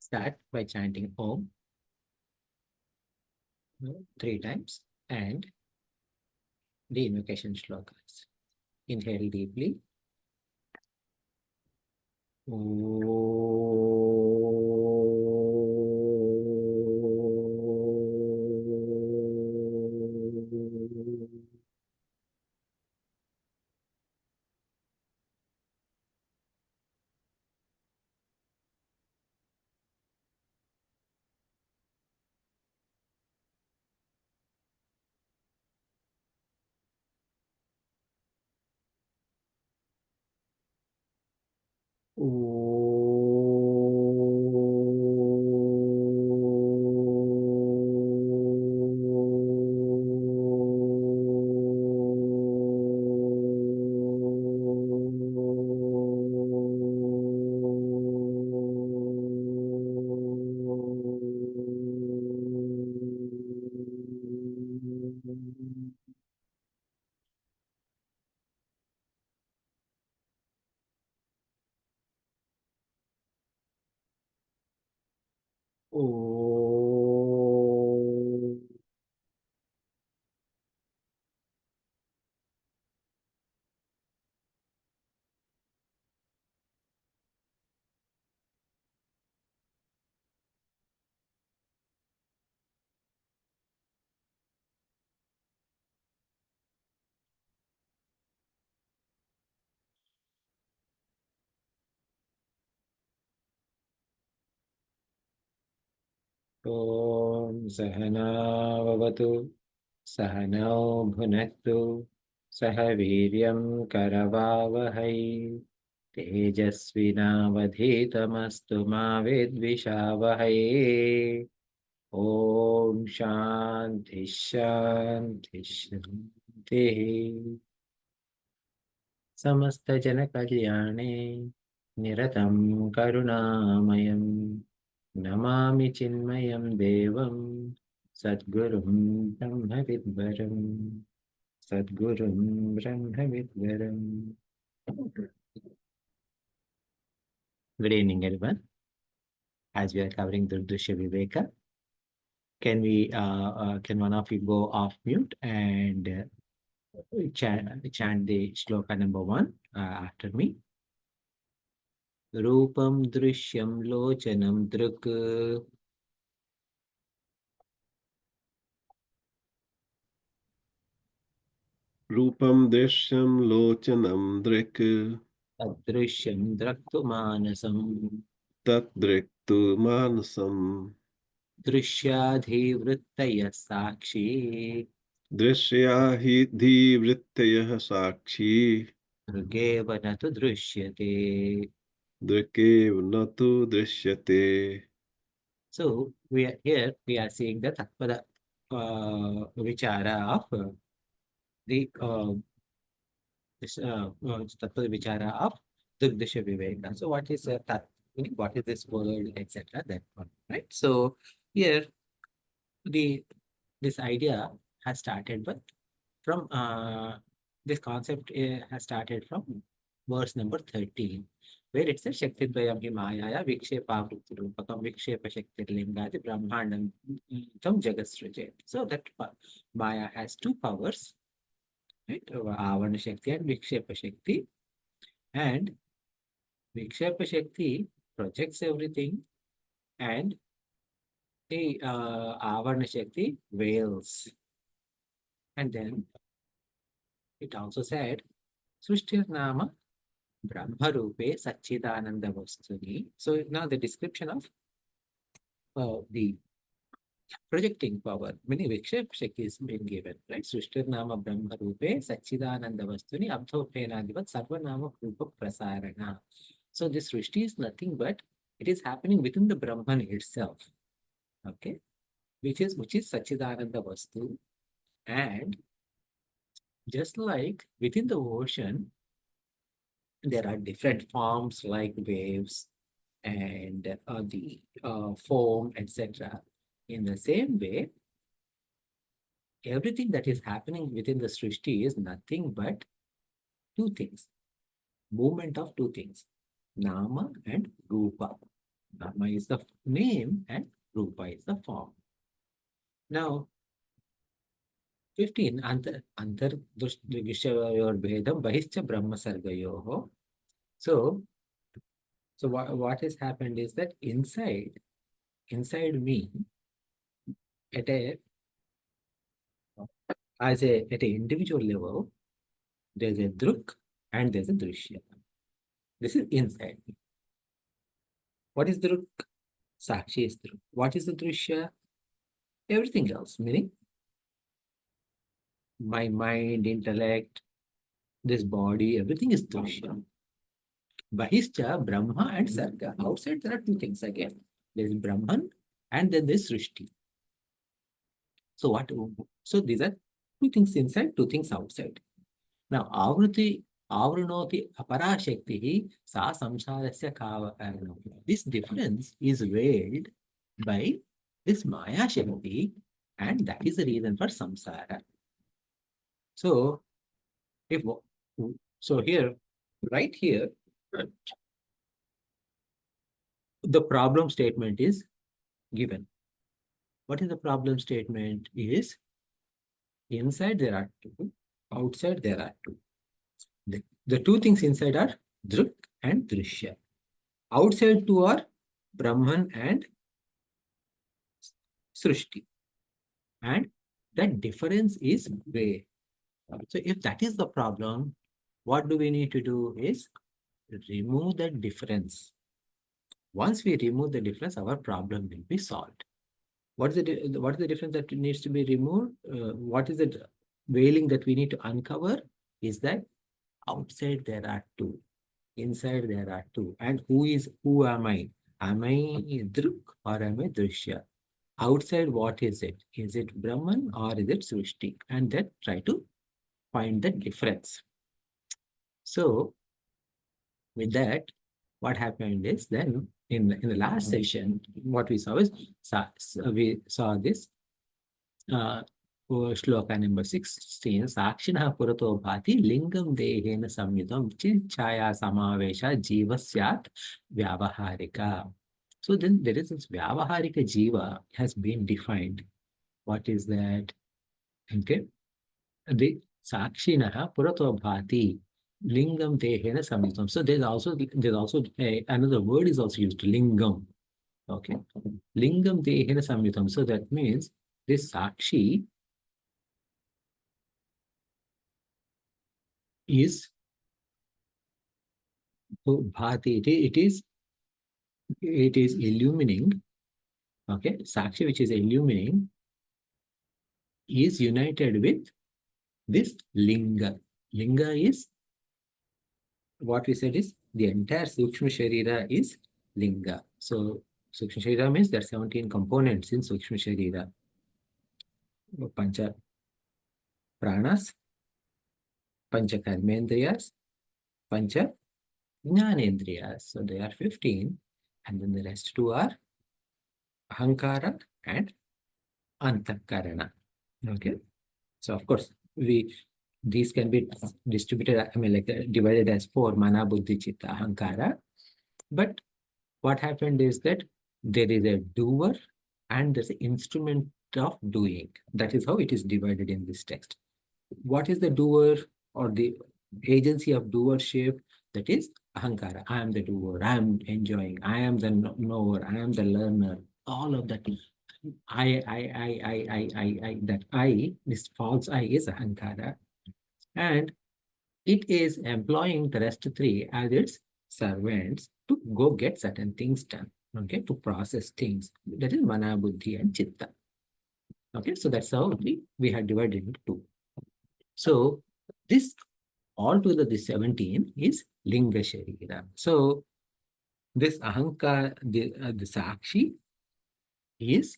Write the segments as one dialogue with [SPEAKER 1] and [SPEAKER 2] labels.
[SPEAKER 1] start by chanting Om 3 times and the invocation shlokas. Inhale deeply. Om Sahana Vavatu Sahanau Bhunattu Sahaviryam Karavavahai Tejasvinavadhitamastu ma vidvishavahai. Om Shanti Shanti Shanti. Samasta Jana Kalyane Niratam Karunamayam Namami Chinmayam Devam Sadgurum Brahma Vidvaram Sadgurum Brahma Vidvaram. Good evening, everyone. As we are covering Drg Drsya Viveka, can one of you go off mute and chant the shloka number 1 after me? Rupam Drishyam Lochanam Druk
[SPEAKER 2] Rupam Drishyam Lochanam Drik
[SPEAKER 1] Adrishyam Draktu Manasam
[SPEAKER 2] Tat Driktu Manasam
[SPEAKER 1] Drishyadhivrittaya Sakshi
[SPEAKER 2] Drishyahi Dhivrittayah Sakshi
[SPEAKER 1] Drugeva Natu Drishyate.
[SPEAKER 2] Drikev Natu Drishyate.
[SPEAKER 1] So we are seeing the Tatpada Vichara of the Tattva Vichara of Drg Drsya Viveka. So what is Tat? What is this word, etc. That one, right? So here the this idea has started, but from this concept has started from verse number 13, where it says Shakti Dvayam hi Mayaya Vikshepa Rupakam Vikshepa Shakti Lingadi Brahmanam Tam Jagasrajet. So that Maya has two powers, right? Avana Shakti and Vikshepa Shakti. And Vikshepa Shakti projects everything, and the Avarna Shakti veils. And then it also said, Srushtir Nama Brahma Rupe Satchidananda Vastuni. So now the description of the projecting power, many Vikshep Shakti is being given, right? Srushtir Nama Brahma Rupe Satchidananda Vastuni Abdhopenadivat Sarvanama Rupa Prasarana. So this Srishti is nothing but it is happening within the Brahman itself, okay? Which is Satchidananda Vastu. And just like within the ocean, there are different forms like waves and the foam, etc. In the same way, everything that is happening within the Srishti is nothing but two things, movement of two things, Nama and Rupa. Nama is the name and Rupa is the form. Now, 15, Antardrishya Bahischa Brahma Sargayoho. So, what has happened is that inside me, at a at an individual level, there's a druk and there's a drishya. This is inside me. What is druk? Sakshi is druk. What is the drishya? Everything else, meaning my mind, intellect, this body, everything is drishya. Bahischa, Brahma and Sarga. Outside there are two things again. There's Brahman and then there's Srishti. So what? So these are two things inside, two things outside. Now, Avrinoti Aparashakti Sa Samsarasya Kavarano. This difference is veiled by this Maya Shakti, and that is the reason for samsara. So, if so here, right here, the problem statement is given. What is the problem statement? Is inside there are two, outside there are two. The two things inside are Druk and Drishya. Outside two are Brahman and Srishti. And that difference is where. So if that is the problem, what do we need to do is remove that difference. Once we remove the difference, our problem will be solved. What is the difference that needs to be removed? What is the veiling that we need to uncover? Is that outside there are two, inside there are two. And who am I? Am I Druk or am I Drishya? Outside, what is it? Is it Brahman or is it Srishti? And then try to find the difference. So with that, what happened is then in the last session, what we saw is we saw this shloka number 16. Sakshina purato bhati lingam dehena samyutam chaya samavesha jiva syat vyavaharika. So then there is this vyavaharika jiva has been defined. What is that? Okay. The Sakshinaha Purato Bhati Lingam Tehena Samyutam. So there's also another word is also used, Lingam. Okay. Lingam Tehena Samyutam. So that means this Sakshi is Bhati. It is illumining. Okay. Sakshi, which is illumining, is united with this Linga. Linga is what we said is the entire Sukshma Sharira is Linga. So Sukshma Sharira means there are 17 components in Sukshma Sharira. Pancha Pranas, Pancha Karmendriyas, Pancha Jnanendriyas. So they are 15. And then the rest two are Ahankara and Antakarana. Okay. So of course, these can be distributed, divided as 4, Mana, Buddhi, Chitta, Ahankara. But what happened is that there is a doer and there's an instrument of doing. That is how it is divided in this text. What is the doer or the agency of doership? That is Ahankara. I am the doer. I am enjoying. I am the knower. I am the learner. All of that. That I, this false I is Ahankara. And it is employing the rest three as its servants to go get certain things done, okay, to process things. That is Mana, Buddhi and Chitta. Okay, so that's how we have divided into two. So this altogether, this 17 is Linga Sharira. So this Ahankar, the Sakshi is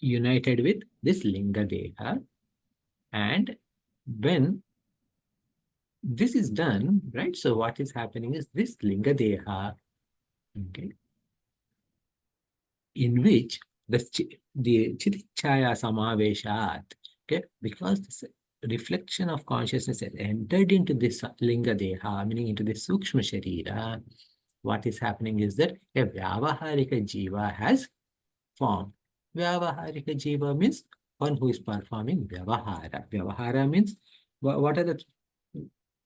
[SPEAKER 1] united with this Linga Deha, and when this is done, right? So what is happening is this Linga Deha, okay, in which the Chitichaya Samaveshat, okay, because reflection of consciousness has entered into this linga deha, meaning into this sukshma sharira, what is happening is that a vyavaharika jiva has formed. Vyavaharika jiva means one who is performing vyavahara. Vyavahara means what are the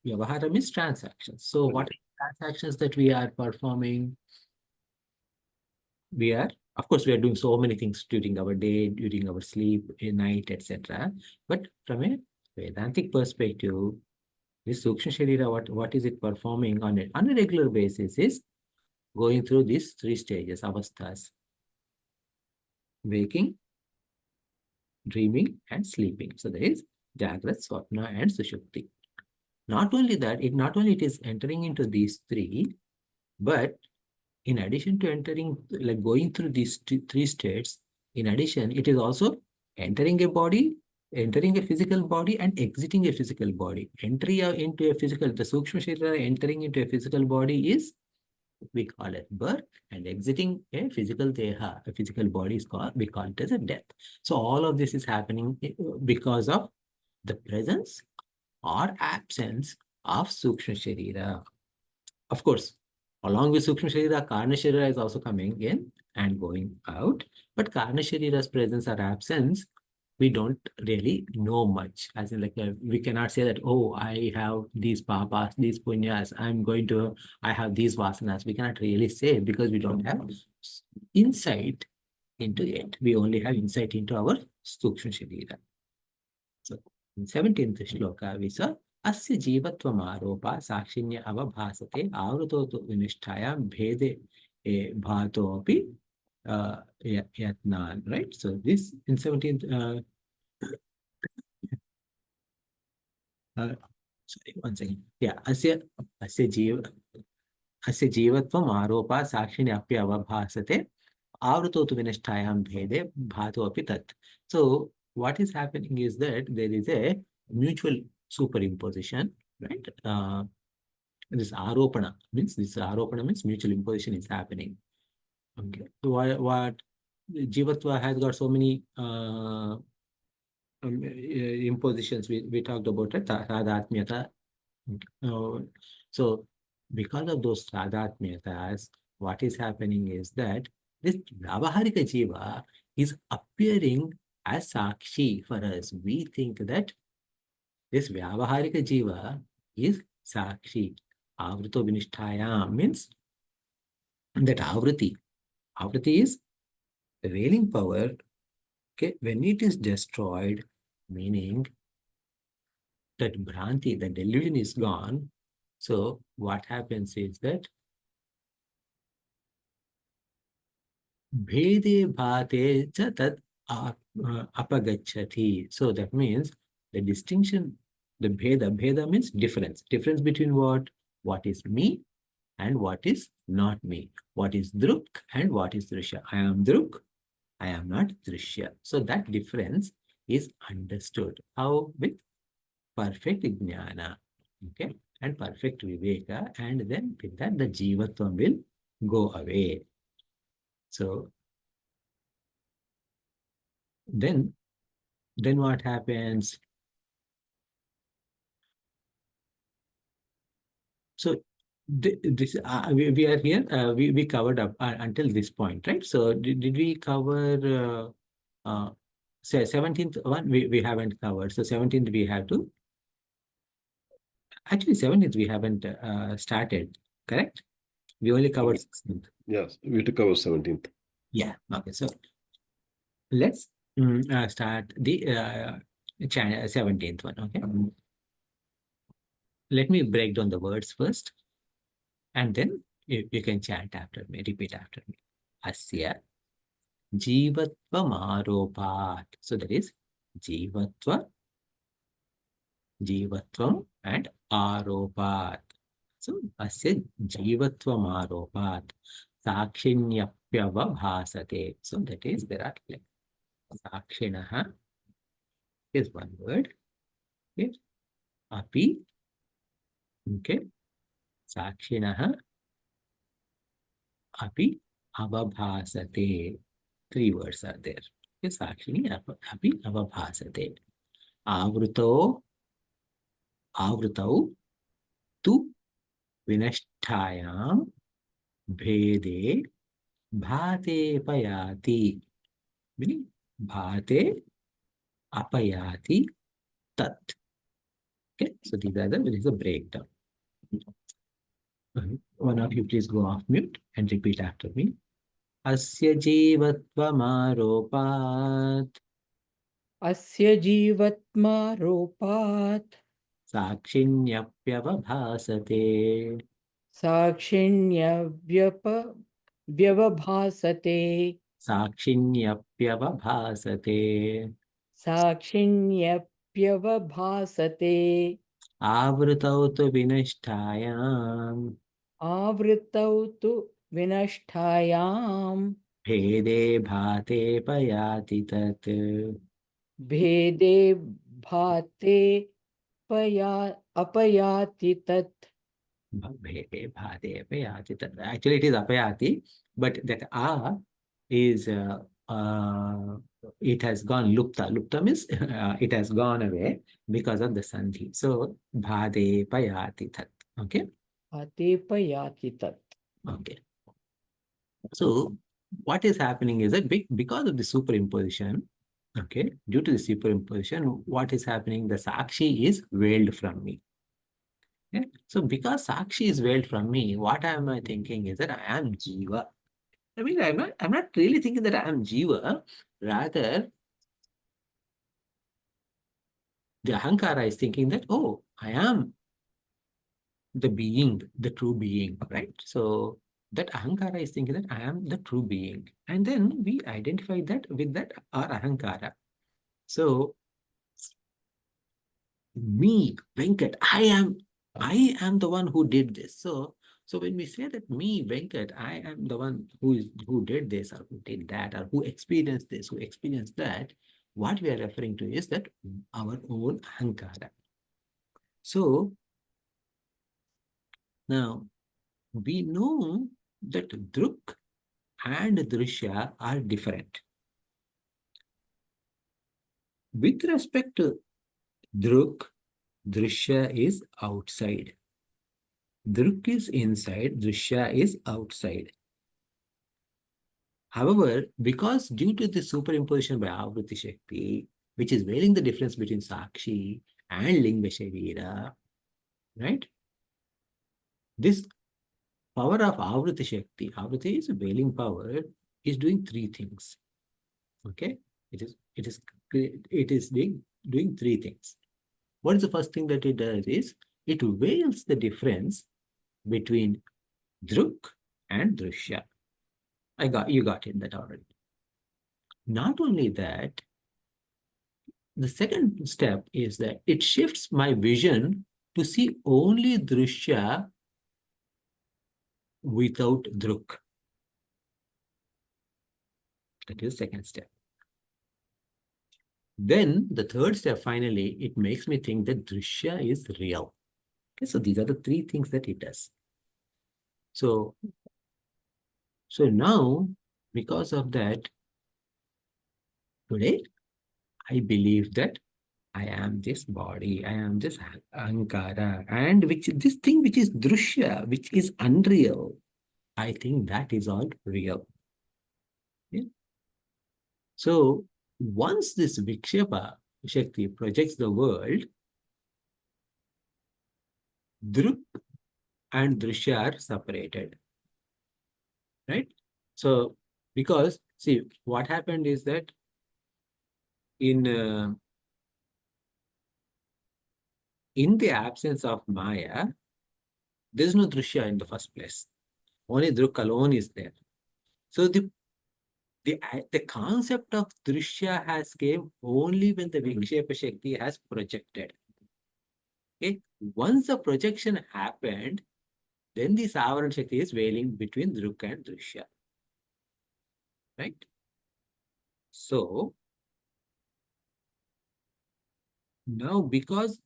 [SPEAKER 1] vyavahara means transactions. So what are the transactions that we are performing? We are, of course, we are doing so many things during our day, during our sleep, at night, etc. But from a Vedantic perspective, this Sukshma Sharira, what is it performing on a regular basis is going through these three stages, avasthas: waking, dreaming, and sleeping. So there is Jagrat, Swapna, and Sushupti. Not only that, not only it is entering into these three, but in addition to entering, like going through these three states, in addition, it is also entering a body, entering a physical body, and exiting a physical body. Entry into a physical, the Sukshma Sharira entering into a physical body is, we call it birth, and exiting a physical deha, a physical body is called, we call it as a death. So all of this is happening because of the presence or absence of Sukshma Sharira. Of course, along with Sukshma Sharira, Karna Sharira is also coming in and going out. But Karna Sharira's presence or absence, we don't really know much. As in, like, we cannot say that, oh, I have these papas, these punyas, I have these vasanas. We cannot really say because we don't have insight into it. We only have insight into our Sukshma Sharira. So, in 17th shloka, we saw Asya jivatvam aropa sakshinya avabhasate avruto tu vinishthaya bhede bhatopi yatnan, right? So this in 17th, sorry, one second. Yeah, asya jivatvam aropa sakshinya apya avabhasate avruto tu vinishtayam bhede bhatopi tat. So what is happening is that there is a mutual superimposition, right? This aropana means mutual imposition is happening. Okay. So what Jivatva has got so many impositions we talked about it, Radhatmyata. So because of those Radhatmyatas, what is happening is that this Vyavaharika Jiva is appearing as Sakshi for us. We think that this Vyavaharika Jiva is Sakshi. Avruto Vinishtayam means that Avriti. Avriti is the veiling power. Okay, when it is destroyed, meaning that Bhranti, the delusion is gone. So what happens is that Bhede Bhate cha tat apagachati. So that means the distinction, the Bheda means difference. Difference between what? What is me and what is not me. What is Druk and what is Drishya. I am Druk, I am not Drishya. So that difference is understood. How? With perfect jnana, okay, and perfect viveka, and then with that the jivatvam will go away. So then what happens? So this we are here. We covered up until this point, right? So did we cover? Say 17th one we haven't covered. So 17th we have to. Actually, 17th we haven't started. Correct? We only covered 16th.
[SPEAKER 2] Yes, we have to cover 17th.
[SPEAKER 1] Yeah. Okay. So let's start the 17th one. Okay. Let me break down the words first, and then you can chant after me, repeat after me. Asya jivatva maropat. So that is jivatva, jivatvam, and aropat. So asya jivatva maropat. Sakshinyapyavabhasate. So that is, there are like sakshinaha is one word. Okay. Api. Okay. Sakshinaha api avabhasate. Three words are there. Okay. Sakshini api avabhasate. Avruto Avrutau tu vinasthayam bhede bhate payati. Meaning bhate apayati tat. Okay, so these are there is a breakdown. One of you please go off mute and repeat after me. Asya jivatvamaropat
[SPEAKER 3] अस्य जीवत्मारोपात्
[SPEAKER 1] साक्षिण्यप्यवभासते
[SPEAKER 3] व्यवभासते
[SPEAKER 1] साक्षिण्यप्यवभासते
[SPEAKER 3] साक्षिण्यप्यवभासते
[SPEAKER 1] आवृतौ तु विनिष्ठायाम्
[SPEAKER 3] आवृतौ तु विनष्टायाम्
[SPEAKER 1] भेदे भाते पयाति तत्
[SPEAKER 3] भेदे भाते अपयाति तत्.
[SPEAKER 1] भेदे भाते अपयाति तत्. Actually, it is apayati, but that is it has gone lupta. Lupta means it has gone away because of the sandhi. So bhade payati tat. Okay.
[SPEAKER 3] भाते पयाति तत्.
[SPEAKER 1] Okay. So what is happening is that because of the superimposition, okay, due to the superimposition, what is happening? The sakshi is veiled from me. Okay? So because sakshi is veiled from me, what am I thinking is that I am jiva. I mean, I'm not really thinking that I am jiva. Rather, the ahankara is thinking that, oh, I am the being, the true being, right? So that ahankara is thinking that I am the true being. And then we identify that with that our ahankara. So me, Venkat, I am the one who did this. So when we say that me, Venkat, I am the one who did this or who did that or who experienced this, who experienced that, what we are referring to is that our own ahankara. So now we know that druk and drishya are different. With respect to druk, drishya is outside. Druk is inside, drishya is outside. However, because due to the superimposition by Avruti Shakti, which is veiling the difference between Sakshi and Linga Sharira, right? This power of Avruti Shakti is a veiling power, is doing three things. Okay? It is doing three things. What is the first thing that it does is it veils the difference between Druk and Drishya. You got it that already. Not only that, the second step is that it shifts my vision to see only Drishya without Druk. That is the second step. Then the third step, finally, it makes me think that Drishya is real. Okay, so these are the three things that it does. So now, because of that, today, I believe that I am this body, I am this ahankara, and this thing which is Drishya, which is unreal, I think that is all real. Yeah? So once this Vikshepa Shakti projects the world, Druk and Drishya are separated. Right? So because, see, what happened is that in the absence of Maya, there is no Drishya in the first place. Only Druk alone is there. So the concept of Drishya has came only when the Vikshepa Shakti has projected. Okay? Once the projection happened, then the Savarana Shakti is veiling between Druk and Drishya. Right? So now because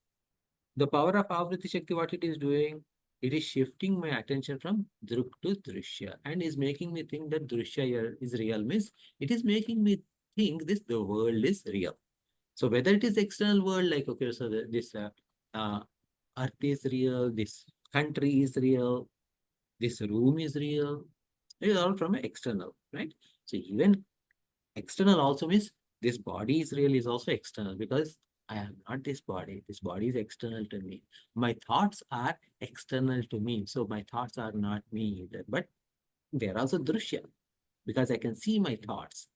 [SPEAKER 1] the power of Avriti Shakti, what it is doing, it is shifting my attention from Druk to Drishya and is making me think that Drishya here is real, means it is making me think the world is real. So whether it is external world, like, okay, so earth is real, this country is real, this room is real. It is all from external, right? So even external also means this body is real is also external, because I am not this body. This body is external to me. My thoughts are external to me. So my thoughts are not me either. But they are also drishya, because I can see my thoughts.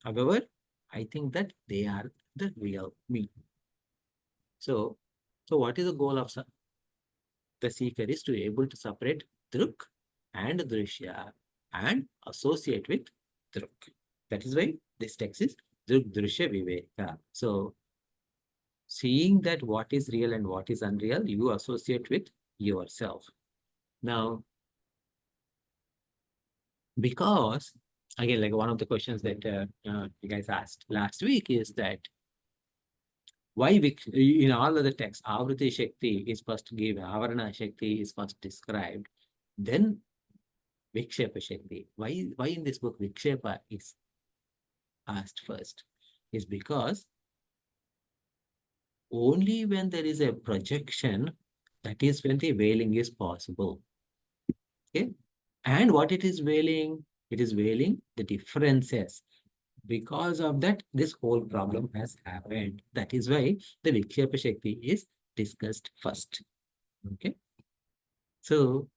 [SPEAKER 1] However, I think that they are the real me. So what is the goal of the seeker is to able to separate druk and drishya and associate with druk. That is why this text is Drg Drsya Viveka. So seeing that what is real and what is unreal, you associate with yourself. Now, because again, like one of the questions that you guys asked last week is that why in all other texts, Avriti Shakti is first given, Avarana Shakti is first described, then Vikshepa Shakti. Why in this book Vikshepa is asked first? Is because only when there is a projection, that is when the veiling is possible. Okay. And what it is veiling? It is veiling the differences. Because of that, this whole problem has happened. That is why the Vikshepa Shakti is discussed first. Okay. So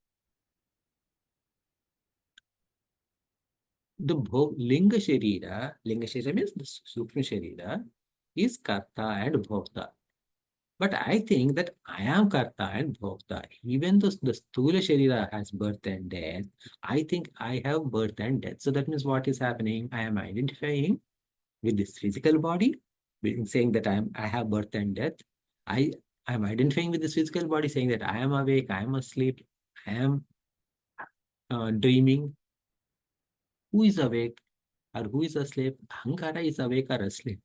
[SPEAKER 1] the Linga Sharira means the Sukshma Sharira, is Karta and Bhokta. But I think that I am Karta and Bhokta. Even though the Sthula Sharira has birth and death, I think I have birth and death. So that means what is happening? I am identifying with this physical body, saying that I have birth and death. I am identifying with this physical body, saying that I am awake, I am asleep, I am dreaming. Who is awake or who is asleep? Ahankara is awake or asleep.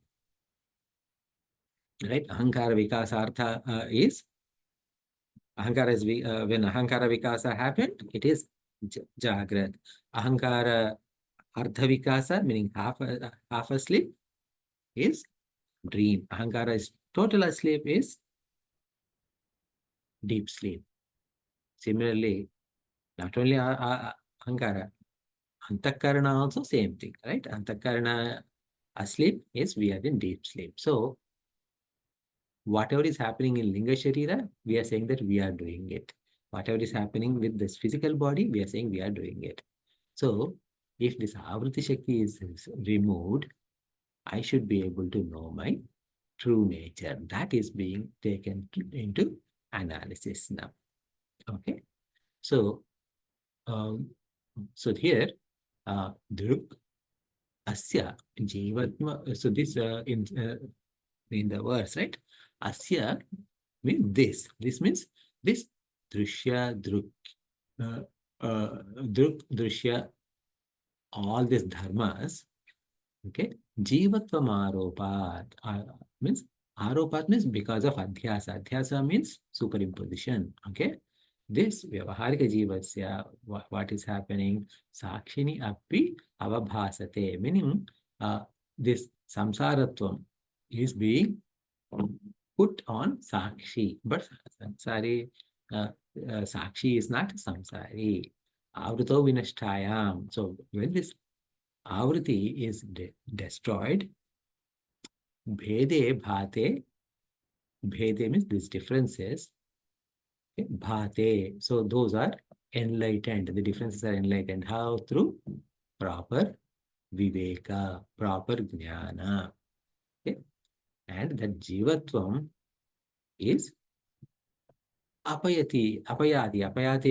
[SPEAKER 1] Right? Ahankara Vikasartha is Ahankara is when Ahankara Vikasa happened, it is Jagrat. Ahankara Ardha Vikasa, meaning half asleep, is dream. Ahankara is total asleep, is deep sleep. Similarly, not only Ahankara, Antakarana also same thing, right? Antakarana asleep is we are in deep sleep. So whatever is happening in Linga Sharira, we are saying that we are doing it. Whatever is happening with this physical body, we are saying we are doing it. So if this Avriti Shakti is removed, I should be able to know my true nature. That is being taken into analysis now. Okay. So, here, Druk Asya Jivatma. So this in the verse, right? Asya means this. This means this Drishya, Drishya, all these dharmas, okay? Jivatvam aropat means aropat means because of adhyasa. Adhyasa means superimposition, okay? This Vyavaharika Jivasya, what is happening? Sakshini api avabhasate, meaning this samsaratvam is being put on Sakshi, but Samsari, Sakshi is not Samsari. Avrito vinashtayam. So when this Avriti is destroyed, Bhede bhate, Bhede means these differences, okay? Bhate. So those are enlightened. The differences are enlightened. How? Through proper Viveka, proper Jnana. Okay? And that Jivatvam is apayati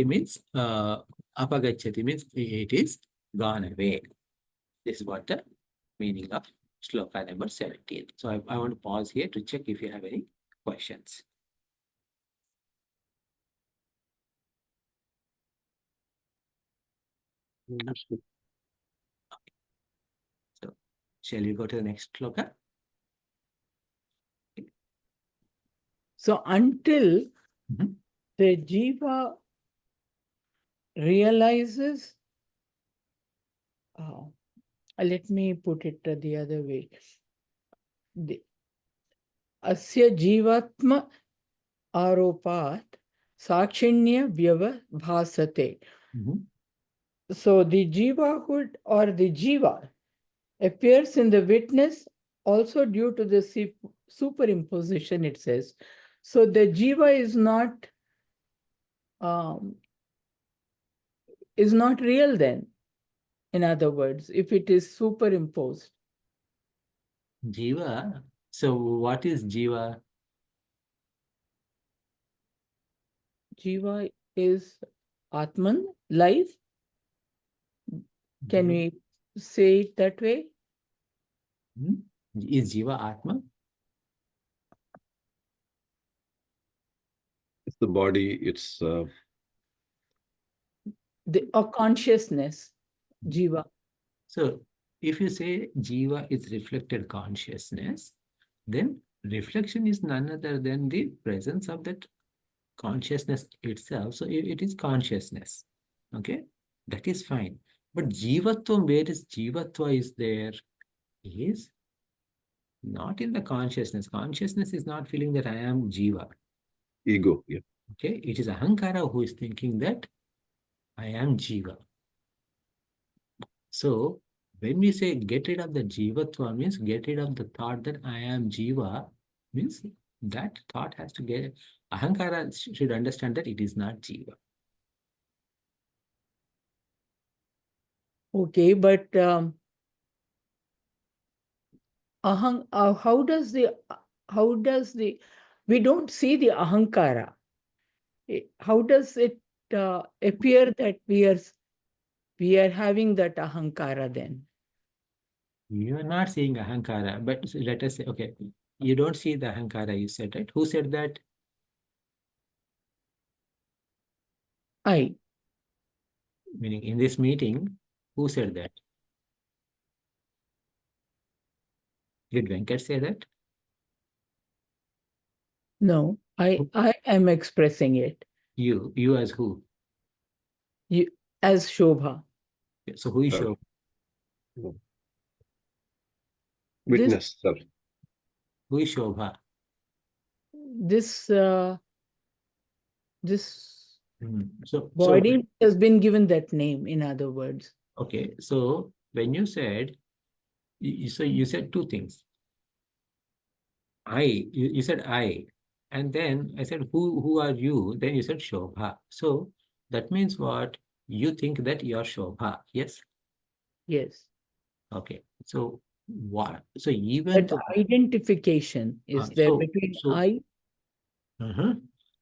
[SPEAKER 1] means apagachati means it is gone away. This is what the meaning of shloka number 17. So I want to pause here to check if you have any questions. So shall we go to the next shloka?
[SPEAKER 3] So until the jiva realizes, let me put it the other way. Asya jivatma aropat sakshinya vyavabhasate.
[SPEAKER 1] Mhm.
[SPEAKER 3] So the jivahood or the jiva appears in the witness also due to the superimposition, it says. So the jiva is not real then, in other words, if it is superimposed.
[SPEAKER 1] Jiva. So what is Jiva?
[SPEAKER 3] Jiva is Atman, life. Can we say it that way?
[SPEAKER 1] Mhm. Is Jiva Atma?
[SPEAKER 2] It's the body, it's
[SPEAKER 3] A consciousness, jiva.
[SPEAKER 1] So if you say Jiva is reflected consciousness, then reflection is none other than the presence of that consciousness itself. So it is consciousness. Okay, that is fine. But Jivatva, where is Jivatva is there, is not in the consciousness. Consciousness is not feeling that I am Jiva.
[SPEAKER 2] ego. Yeah.
[SPEAKER 1] Okay, it is Ahankara who is thinking that I am Jiva. So when we say get rid of the Jivatva, means get rid of the thought that I am Jiva, means that thought has to get, Ahankara should understand that it is not Jiva.
[SPEAKER 3] Okay, but how does the we don't see the ahankara. How does it appear that we are having that ahankara then?
[SPEAKER 1] You are not seeing Ahankara, but let us say, okay, you don't see the Ahankara, you said, right? Who said that?
[SPEAKER 3] I.
[SPEAKER 1] Meaning in this meeting, who said that? Did Venkat say that?
[SPEAKER 3] No, I am expressing it.
[SPEAKER 1] You as who?
[SPEAKER 3] You as Shobha.
[SPEAKER 1] So who is
[SPEAKER 2] Uh,
[SPEAKER 1] Shobha?
[SPEAKER 2] Witness, sir.
[SPEAKER 1] Who is Shobha?
[SPEAKER 3] This
[SPEAKER 1] So
[SPEAKER 3] body has been given that name, in other words.
[SPEAKER 1] okay, so when you said, so you said two things. You said I, and then I said, who are you? Then you said Shobha. So that means what? You think that you're Shobha, yes?
[SPEAKER 3] Yes.
[SPEAKER 1] Okay. So what? So even
[SPEAKER 3] That identification is there between I.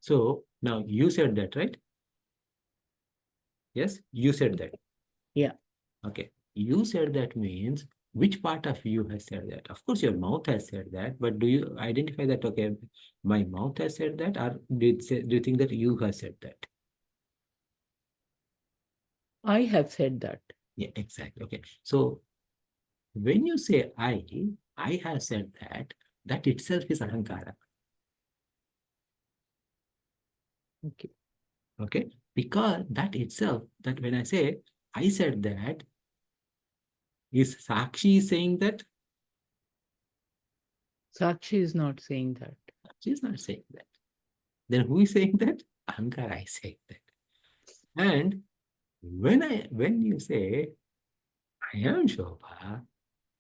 [SPEAKER 1] So now you said that, right? Yes, you said that.
[SPEAKER 3] Yeah.
[SPEAKER 1] Okay. You said that means which part of you has said that? Of course, your mouth has said that, but do you identify that, okay, my mouth has said that, or do you think that you have said that?
[SPEAKER 3] I have said that.
[SPEAKER 1] Yeah, exactly. Okay. So when you say I have said that, that itself is Ahankara.
[SPEAKER 3] Okay.
[SPEAKER 1] Okay. Because that itself, that when I say I said that, is Sakshi saying that?
[SPEAKER 3] Sakshi is not saying that.
[SPEAKER 1] She is not saying that. Then who is saying that? Ahankara is saying that. And when you say I am Shobha,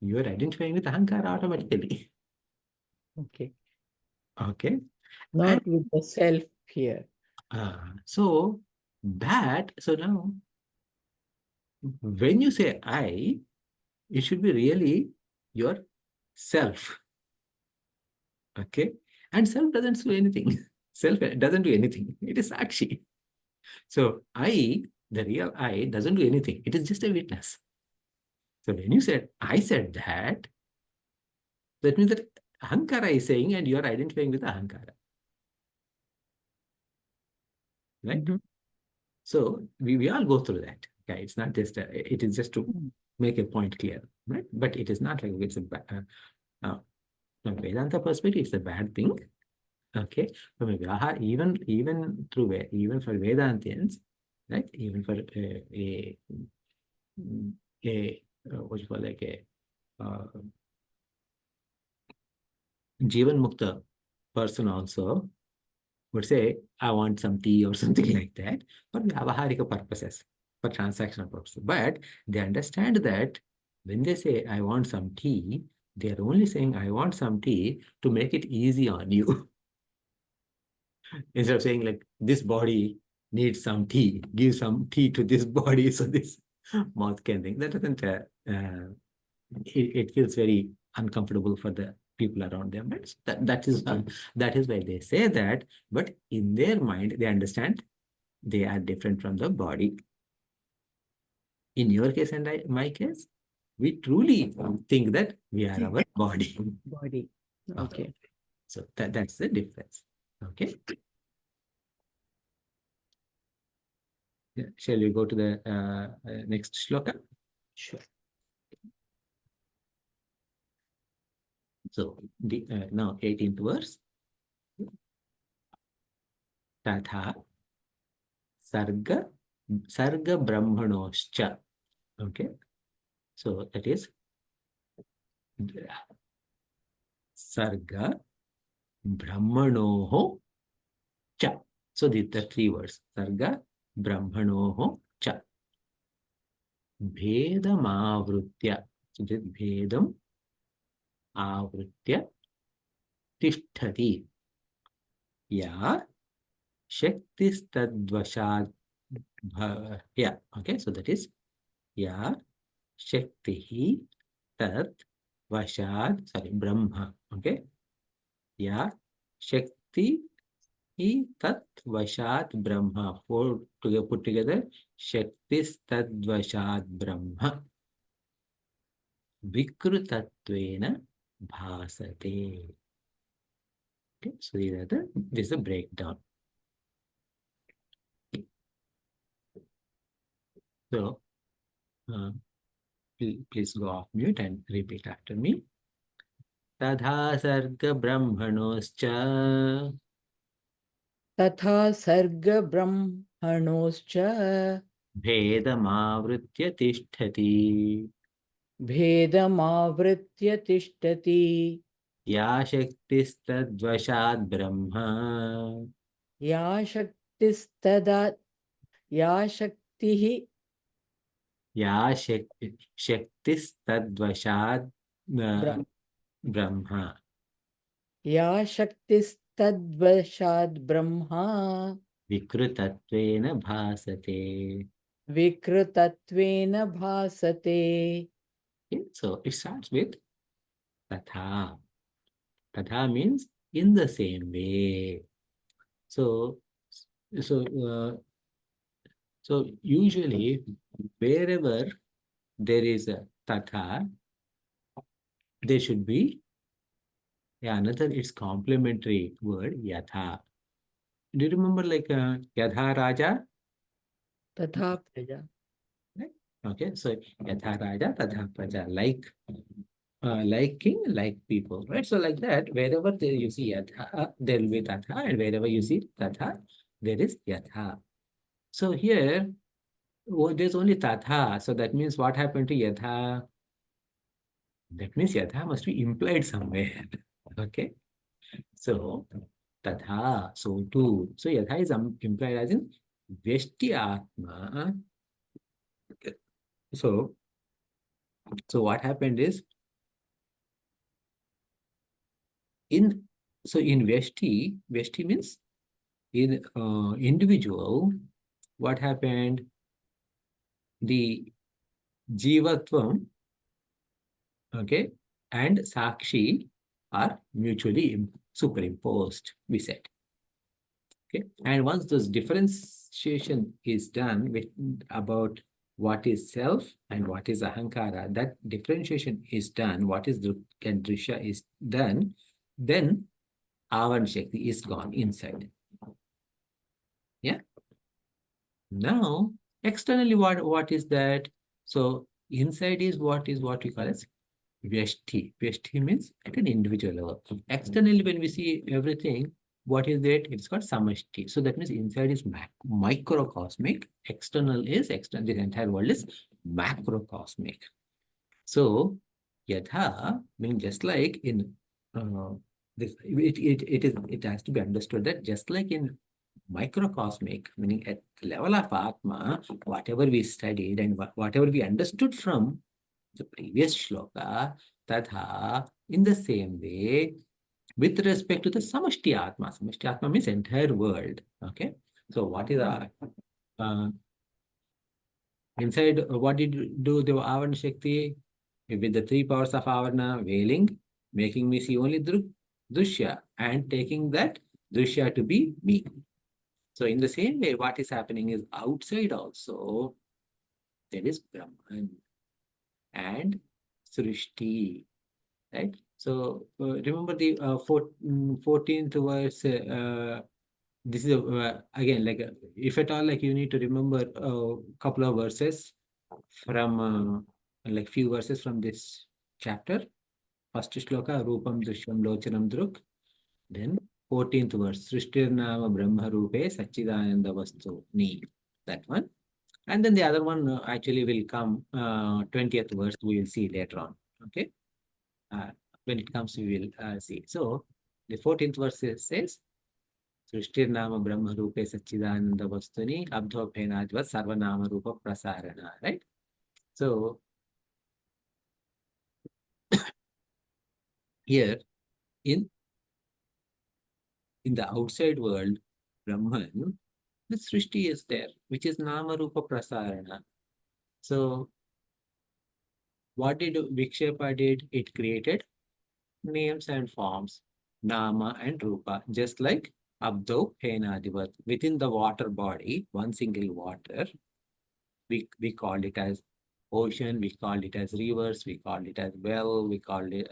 [SPEAKER 1] you are identifying with Ahankara automatically.
[SPEAKER 3] Okay.
[SPEAKER 1] Okay.
[SPEAKER 3] Not
[SPEAKER 1] And,
[SPEAKER 3] with the self here.
[SPEAKER 1] so now when you say I, it should be really your self. Okay. And self doesn't do anything. Self doesn't do anything. It is Sakshi. So I, the real I, doesn't do anything. It is just a witness. So when you said, I said that, that means that Ahankara is saying and you are identifying with Ahankara. Right?
[SPEAKER 3] Mhm.
[SPEAKER 1] So we all go through that. Okay, it's not just, it is just to make a point clear. Right? But it is not like it's from Vedanta perspective, it's a bad thing. Okay. From a Vyahar, even for Vedantians, right? Even for what you call like a Jivan Mukta person also, would say, I want some tea or something like that for Vyavaharika purposes, for transactional purposes. But they understand that when they say, I want some tea, they are only saying, I want some tea to make it easy on you. Instead of saying, like, this body needs some tea, give some tea to this body so this mouth can think. That doesn't, it feels very uncomfortable for the people around them. Right? So that is why they say that, but in their mind, they understand they are different from the body. In your case and my case, we truly think that we are our body.
[SPEAKER 3] Body. Okay.
[SPEAKER 1] So that's the difference. Okay. Yeah. Shall we go to the next shloka?
[SPEAKER 3] Sure.
[SPEAKER 1] So now 18th verse. Tatha sarga brahmanoscha. Okay. So that is sarga brahmanoho cha. So these are three words. Sarga brahmanoho cha. Bhedamavrutya. So this bhedam avrutya tishtati. Ya shaktistadvashad. Yeah. Okay. So that is ya shaktihi tat vashad. Sorry, brahma. Okay. Ya shakti hi tat vashat brahma. Put together, shaktis tad vashat brahma. Vikrutatvena bhasate. Okay, so this is a breakdown. So please go off mute and repeat after me. Tadha sarga brahmanoscha.
[SPEAKER 3] Tatha sarga brahmanoscha
[SPEAKER 1] Bhedamavritya tishtati.
[SPEAKER 3] भेदमावृत्य तिष्ठति
[SPEAKER 1] Ya shaktistadvashat brahma.
[SPEAKER 3] या शक्तिस्तदा या शक्तिः
[SPEAKER 1] Ya shaktistadvashat
[SPEAKER 3] ब्रह्म
[SPEAKER 1] brahma.
[SPEAKER 3] या शक्तिस्तद्वशाद् Brahma
[SPEAKER 1] Vikrutatvena bhasate.
[SPEAKER 3] विकृतत्वेन भासते.
[SPEAKER 1] Okay, so it starts with tatha. Tatha means in the same way. So usually wherever there is a tatha, there should be another, it's complementary word, yatha. Do you remember like yatha raja?
[SPEAKER 3] तथा प्रजा.
[SPEAKER 1] Right? Okay, so yatha raja, tatha praja, like king, like people, right? So like that, wherever there you see yatha, there will be tatha, and wherever you see tatha, there is yatha. So here, there's only tatha. So that means what happened to yatha? That means yatha must be implied somewhere. Okay. So tatha, so too. So yatha is implied as in Veshti Atma. So what happened is in Veshti means in individual, what happened? The Jivatvam, okay, and Sakshi are mutually superimposed, we said. Okay, and once this differentiation is done with about what is self and what is ahankara, that differentiation is done, what is Drg and Drsya is done, then Avan Shakti is gone inside. Yeah. Now, externally, what is that? So inside is what we call as Vyashti. Vyashti means at an individual level. Externally, when we see everything, what is that? It's called Samashti. So that means inside is microcosmic. External is external. The entire world is macrocosmic. So Yatha means just like in it has to be understood that just like in microcosmic, meaning at the level of Atma, whatever we studied and whatever we understood from the previous shloka, tadha, in the same way, with respect to the Samashti Atma means entire world. Okay. So what is inside, what did do the Avarna Shakti with the three powers of Avarna veiling, making me see only Drishya and taking that Drishya to be me. So in the same way, what is happening is outside also, there is Brahman and Srishti, right? So remember the 14th verse, this is again, like if at all, like you need to remember a couple of verses from like few verses from this chapter. First shloka, Rupam Drishyam Lochanam Druk. Then 14th verse, Srishtir Nama Brahma Rupe Sachidananda Vastu Ni. That one. And then the other one actually will come, 20th verse, we will see later on. Okay. When it comes, we will see. So the 14th verse says, Srishtir Nama Brahma Rupe Sachidananda Vastuni Abdho Bhenadvat Sarvanama Rupa Prasarana. Right. So here in the outside world, Brahman, the Srishti is there, which is Nama Rupa Prasarana. So what did Vikshepa did? It created names and forms, Nama and Rupa, just like Abdo Penadivat. Within the water body, one single water, we called it as ocean, we called it as rivers, we called it as well, we called it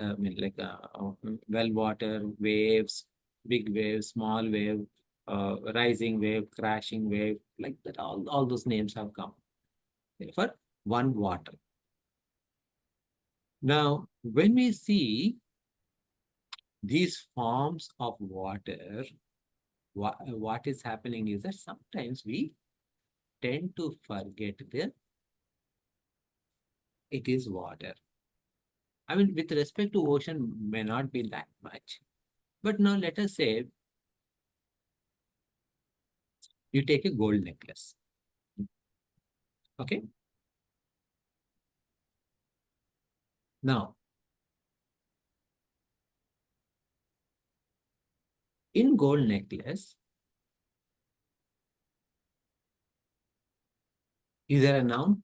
[SPEAKER 1] well water, waves, big wave, small wave, rising wave, crashing wave, like that. All those names have come for one water. Now, when we see these forms of water, what is happening is that sometimes we tend to forget that it is water. I mean, with respect to ocean, may not be that much. But now let us say you take a gold necklace. Okay. Now, in gold necklace, is there a noun?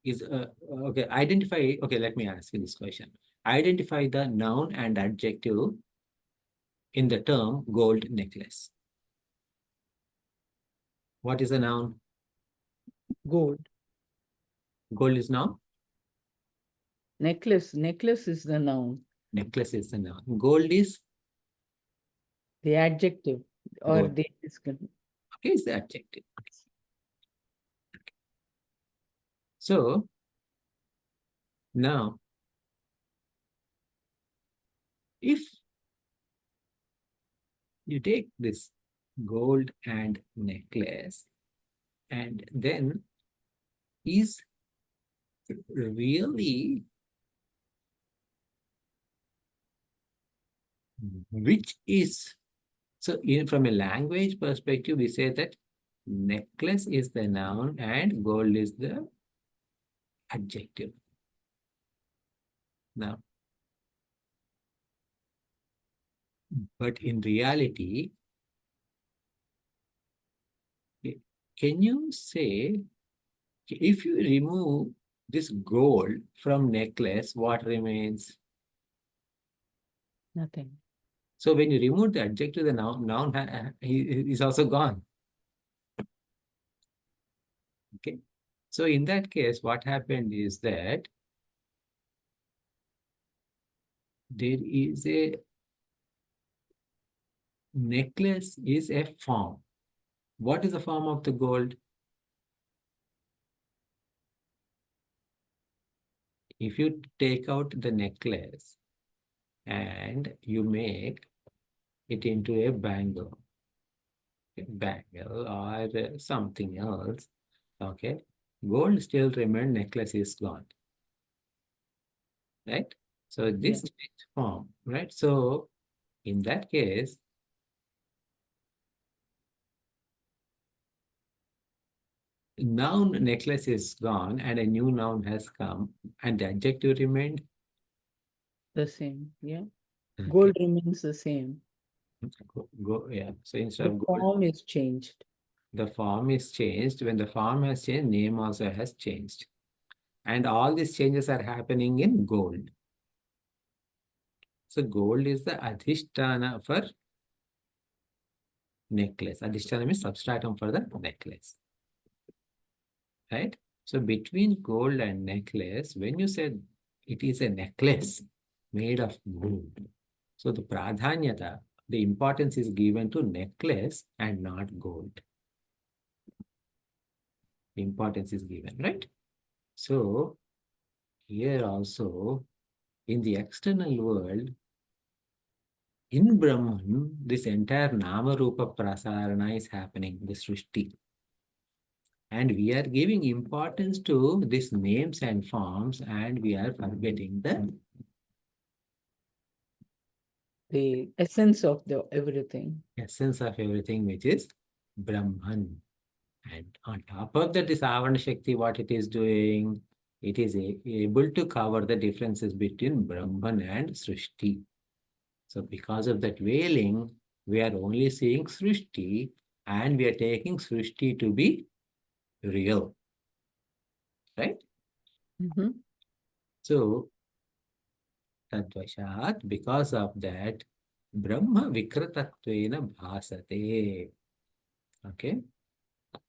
[SPEAKER 1] Is okay, identify, okay, let me ask you this question. Identify the noun and adjective in the term gold necklace. What is the noun?
[SPEAKER 3] Gold.
[SPEAKER 1] Gold is noun?
[SPEAKER 3] Necklace. Necklace is the noun.
[SPEAKER 1] Necklace is the noun. Gold is?
[SPEAKER 3] The adjective or
[SPEAKER 1] Gold.
[SPEAKER 3] the
[SPEAKER 1] Okay, is the adjective. So, now, if you take this gold and necklace, and then is really, which is, so from a language perspective, we say that necklace is the noun and gold is the adjective. Now, but in reality, can you say, if you remove this gold from necklace, what remains?
[SPEAKER 3] nothing.
[SPEAKER 1] So when you remove the adjective, the noun is also gone. Okay. So in that case, what happened is that there is a necklace is a form. What is the form of the gold? If you take out the necklace and you make it into a bangle or something else, okay, gold still remains, necklace is gone, right? So this changed form, right? So in that case, noun necklace is gone and a new noun has come, and the adjective remained.
[SPEAKER 3] The same. Yeah.
[SPEAKER 1] Okay.
[SPEAKER 3] Gold remains the same.
[SPEAKER 1] Yeah. So instead
[SPEAKER 3] The
[SPEAKER 1] of gold,
[SPEAKER 3] form is changed.
[SPEAKER 1] the form is changed. When the form has changed, name also has changed. And all these changes are happening in gold. So gold is the adhisthana for necklace. Adhisthana means substratum for the necklace. Right? So between gold and necklace, when you said it is a necklace made of gold, so the pradhanyata, the importance is given to necklace and not gold. The importance is given, right? So here also, in the external world, in Brahman, this entire Nama Rupa Prasarana is happening, the Srishti. And we are giving importance to these names and forms, and we are forgetting
[SPEAKER 3] The essence of the everything.
[SPEAKER 1] essence of everything, which is Brahman. And on top of that, this Avana Shakti, what it is doing, it is able to cover the differences between Brahman and Srishti. So because of that veiling, we are only seeing Srishti, and we are taking Srishti to be real. Right?
[SPEAKER 3] Mhm.
[SPEAKER 1] So, Tadvashat, because of that, Brahma Vikratatvena Bhasate. Okay?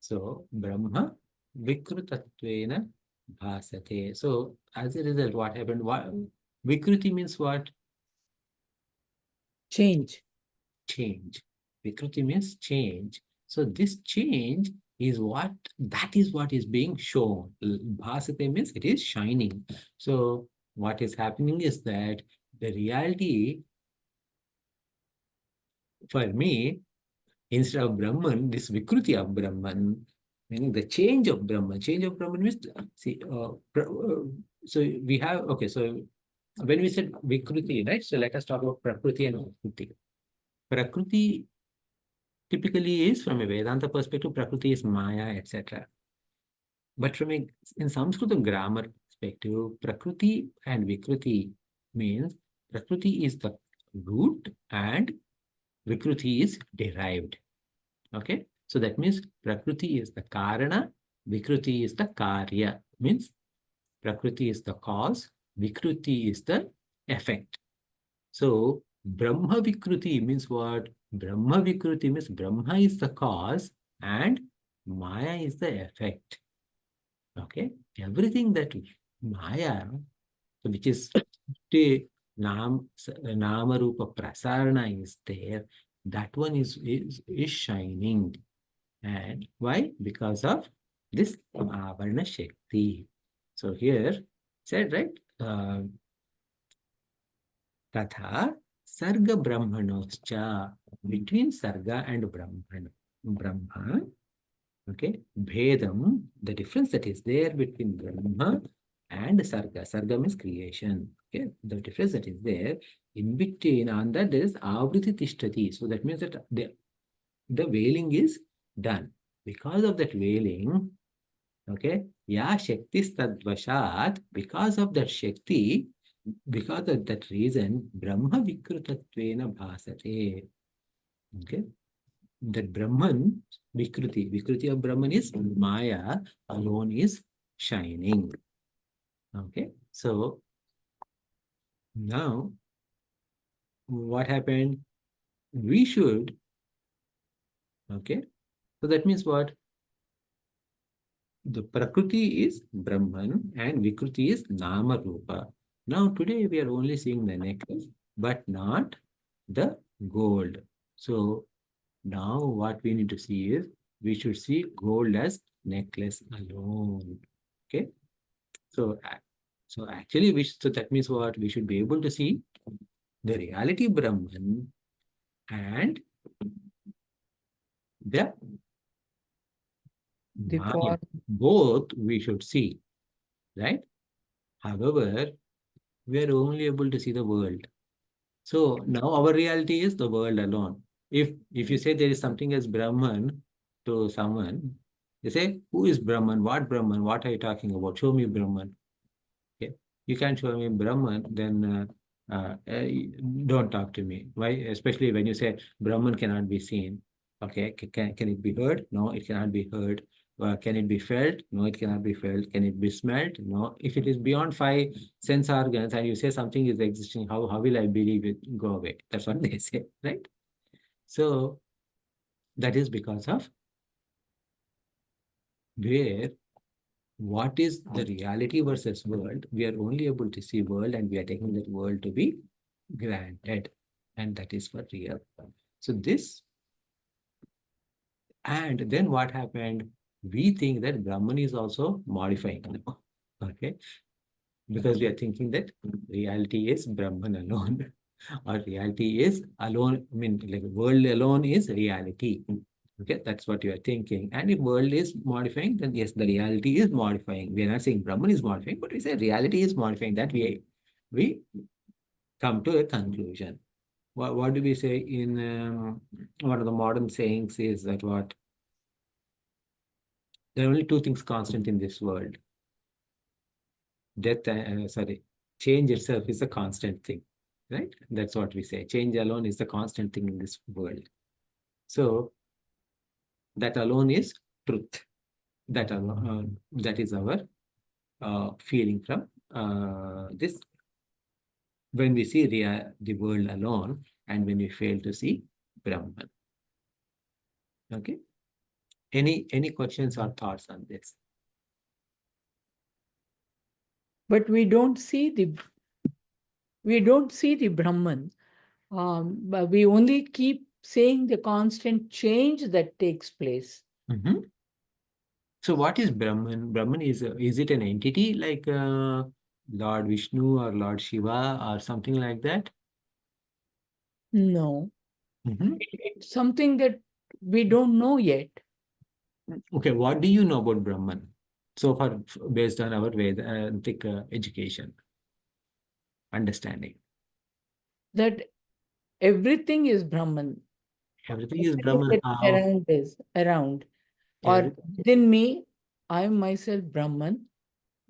[SPEAKER 1] So, Brahma Vikrutatvena Bhasate. So, as a result, what happened? Vikruti means what?
[SPEAKER 3] Change.
[SPEAKER 1] Change. Vikruti means change. So, this change is that is what is being shown. Bhasate means it is shining. So, what is happening is that the reality for me, instead of Brahman, this Vikruti of Brahman, meaning the change of Brahman. Change of Brahman means, see, so we have, okay, so when we said Vikruti, right? So let us talk about Prakriti and Vikruti. Prakriti typically is, from a Vedanta perspective, Prakriti is Maya, etc. But from a, in Sanskrit grammar perspective, Prakriti and Vikruti means Prakriti is the root and Vikruti is derived. Okay, so that means Prakriti is the Karana, Vikruti is the Karya. Means Prakriti is the cause, Vikruti is the effect. So Brahma Vikruti means what? Brahma Vikruti means Brahma is the cause and Maya is the effect. Okay, everything that Maya, which is the Nama Rupa Prasarana is there, that one is shining. And why? Because of this Avarna Shakti. So here said, right? Tatha Sarga Brahmanoscha, between Sarga and Brahma, okay, Bhedam, the difference that is there between Brahma and Sarga. Sarga means creation. Okay, the difference that is there in between, on that there is Avriti Tishtati. So that means that the veiling is done. Because of that veiling, okay, Ya Shakti Tadvashat, because of that Shakti, because of that reason, Brahma Vikrutatvena Bhasate. Okay, that Brahman, Vikruti of Brahman is Maya, alone is shining. Okay, so now what happened? We should, okay, so that means what? The Prakriti is Brahman and Vikruti is Nama Rupa. Now today we are only seeing the necklace, but not the gold. So now what we need to see is, we should see gold as necklace alone. Okay. So, so actually, so that means what? We should be able to see the reality Brahman and the
[SPEAKER 3] The
[SPEAKER 1] Maya.
[SPEAKER 3] form.
[SPEAKER 1] Both we should see, right? However, we are only able to see the world. So now our reality is the world alone. If you say there is something as Brahman to someone, they say, who is Brahman? What Brahman? What are you talking about? Show me Brahman. Okay. You can't show me Brahman, then don't talk to me. Why? Especially when you say Brahman cannot be seen. Okay. Can it be heard? No, it cannot be heard. Can it be felt? No, it cannot be felt. Can it be smelled? No. If it is beyond five sense organs and you say something is existing, how will I believe it? Go away. That's what they say, right? So that is because of where what is the reality versus world. We are only able to see world and we are taking that world to be granted, and that is for real. So this, and then what happened? We think that Brahman is also modifying now. Okay, because we are thinking that reality is Brahman alone, or reality is alone. I mean, like world alone is reality. Okay, that's what you are thinking. And if world is modifying, then yes, the reality is modifying. We are not saying Brahman is modifying, but we say reality is modifying. That we come to a conclusion. What do we say in one of the modern sayings is that what? There are only two things constant in this world. Death, change itself is a constant thing, right? That's what we say. Change alone is the constant thing in this world. So that alone is truth. That alone, that is our feeling from this when we see the world alone and when we fail to see Brahman. Okay. Any questions or thoughts on this?
[SPEAKER 3] But we don't see the Brahman. But we only keep saying the constant change that takes place.
[SPEAKER 1] Mm-hmm. So what is Brahman? Brahman is it an entity like Lord Vishnu or Lord Shiva or something like that?
[SPEAKER 3] No,
[SPEAKER 1] Mm-hmm.
[SPEAKER 3] it's something that we don't know yet.
[SPEAKER 1] Okay, what do you know about Brahman so far based on our Vedic education, understanding?
[SPEAKER 3] That everything is Brahman.
[SPEAKER 1] Everything is
[SPEAKER 3] Everything
[SPEAKER 1] Brahman.
[SPEAKER 3] that
[SPEAKER 1] How?
[SPEAKER 3] is around, or
[SPEAKER 1] Every-
[SPEAKER 3] within me, I am myself Brahman.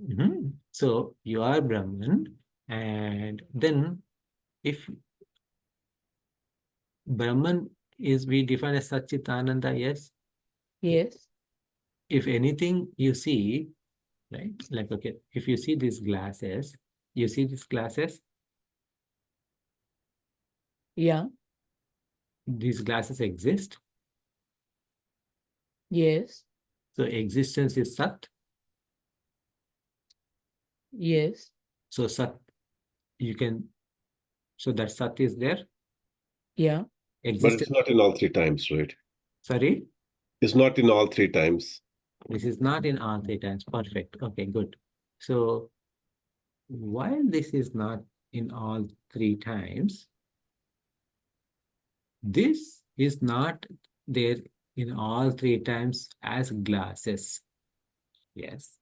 [SPEAKER 1] Mhm. So you are Brahman, and then if Brahman is we define as Satchitananda, yes.
[SPEAKER 3] Yes,
[SPEAKER 1] If anything you see, right? Like okay, if you see these glasses, you see these glasses,
[SPEAKER 3] yeah,
[SPEAKER 1] these glasses exist.
[SPEAKER 3] yes,
[SPEAKER 1] So existence is Sat.
[SPEAKER 3] yes,
[SPEAKER 1] So Sat, you can, so that Sat is there.
[SPEAKER 3] yeah.
[SPEAKER 2] But it's
[SPEAKER 1] Existence,
[SPEAKER 2] not in all three times, right?
[SPEAKER 1] sorry,
[SPEAKER 2] It's not in all three times.
[SPEAKER 1] this is not in all three times. Perfect. Okay, good. So while this is not in all three times, this is not there in all three times as glasses. Yes.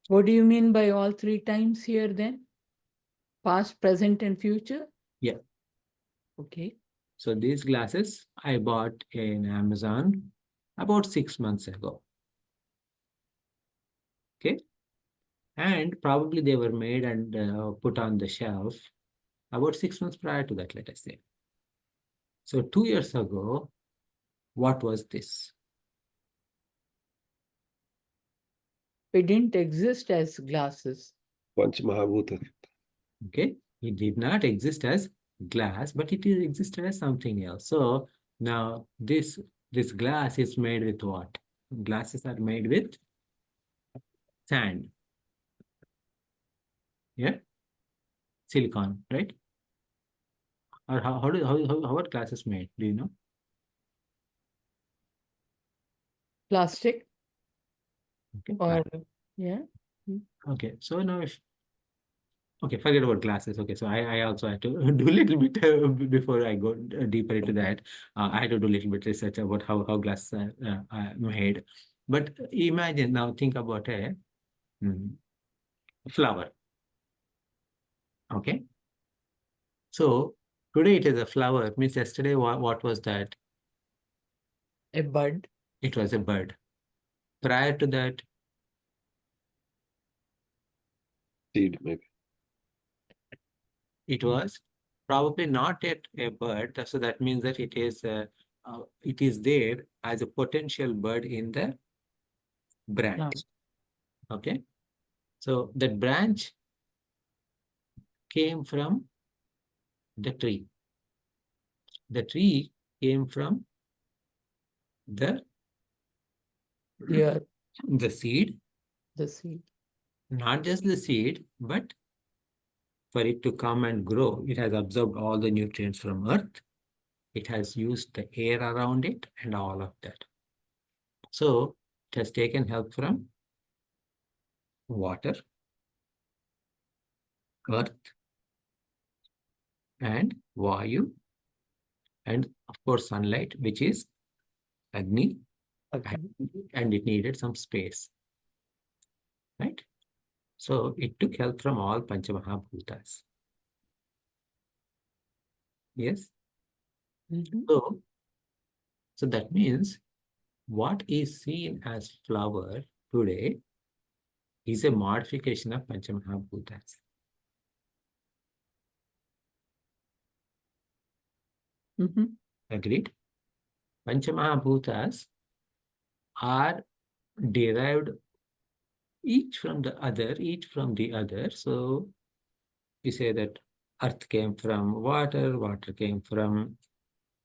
[SPEAKER 3] What do you mean by all three times here then? Past, present, and future?
[SPEAKER 1] Yeah.
[SPEAKER 3] Okay.
[SPEAKER 1] So these glasses I bought in Amazon about 6 months ago. Okay. And probably they were made and put on the shelf about 6 months prior to that, let us say. So 2 years ago, what was this?
[SPEAKER 3] It didn't exist as glasses.
[SPEAKER 2] Panch Mahabhuta.
[SPEAKER 1] Okay. It did not exist as glass, but it is existed as something else. So now this glass is made with what? Glasses are made with sand. Yeah. Silicon, right? Or how are glasses made? Do you know?
[SPEAKER 3] Plastic
[SPEAKER 1] Okay.
[SPEAKER 3] or, yeah.
[SPEAKER 1] Okay. So now if okay, forget about glasses. Okay, so I also had to do a little bit before I go deeper into that. I had to do a little bit research about how glass are made. But imagine now, think about a flower. Okay. So today it is a flower. Means yesterday, what was that?
[SPEAKER 3] A bud.
[SPEAKER 1] It was a bird. Prior to that,
[SPEAKER 2] Seed, maybe.
[SPEAKER 1] it was probably not yet a bird. So that means that it is there as a potential bird in the branch. Okay. So that branch came from the tree. The tree came from the
[SPEAKER 3] Yeah,
[SPEAKER 1] the seed,
[SPEAKER 3] the seed.
[SPEAKER 1] not just the seed, but for it to come and grow, it has absorbed all the nutrients from earth. It has used the air around it and all of that. So it has taken help from water, earth, and Vayu, and of course sunlight, which is Agni,
[SPEAKER 3] Okay.
[SPEAKER 1] and it needed some space, right? So it took help from all Panchamahabhutas. Yes.
[SPEAKER 3] Mhm.
[SPEAKER 1] So that means what is seen as flower today is a modification of Panchamahabhutas.
[SPEAKER 3] Mhm.
[SPEAKER 1] Agreed? Panchamahabhutas are derived each from the other. So we say that earth came from water, water came from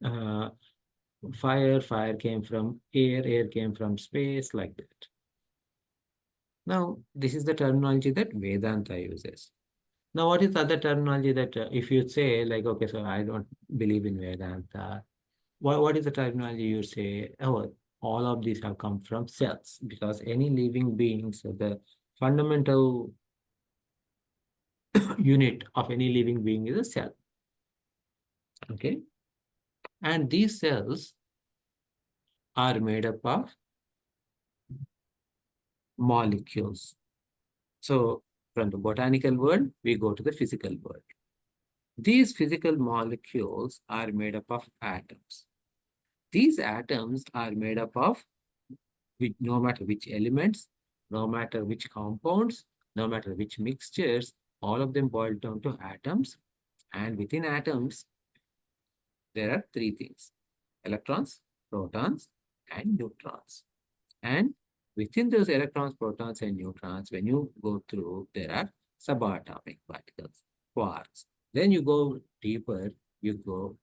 [SPEAKER 1] uh, fire, fire came from air, air came from space, like that. Now, this is the terminology that Vedanta uses. Now, what is the other terminology that if you say like, okay, so I don't believe in Vedanta, what is the terminology you say? Oh, all of these have come from cells, because any living being, so the fundamental unit of any living being is a cell. Okay. And these cells are made up of molecules. So from the botanical world, we go to the physical world. These physical molecules are made up of atoms. These atoms are made up of no matter which elements, no matter which compounds, no matter which mixtures, all of them boil down to atoms. And within atoms, there are three things: electrons, protons, and neutrons. And within those electrons, protons, and neutrons, when you go through, there are subatomic particles, quarks. Then you go deeper, you go,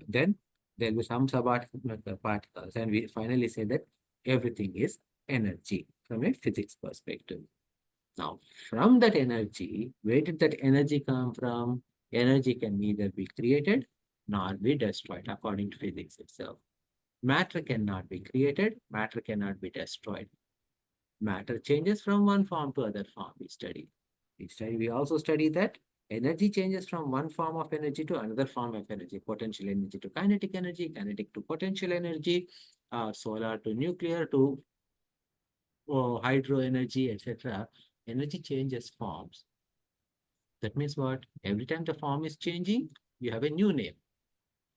[SPEAKER 1] then there will be some subatomic particles. And we finally say that everything is energy from a physics perspective. Now, from that energy, where did that energy come from? Energy can neither be created nor be destroyed according to physics itself. Matter cannot be created, matter cannot be destroyed. Matter changes from one form to other form, we study. We also study that energy changes from one form of energy to another form of energy, potential energy to kinetic energy, kinetic to potential energy, solar to nuclear to hydro energy, etc. Energy changes forms. That means what? Every time the form is changing, you have a new name.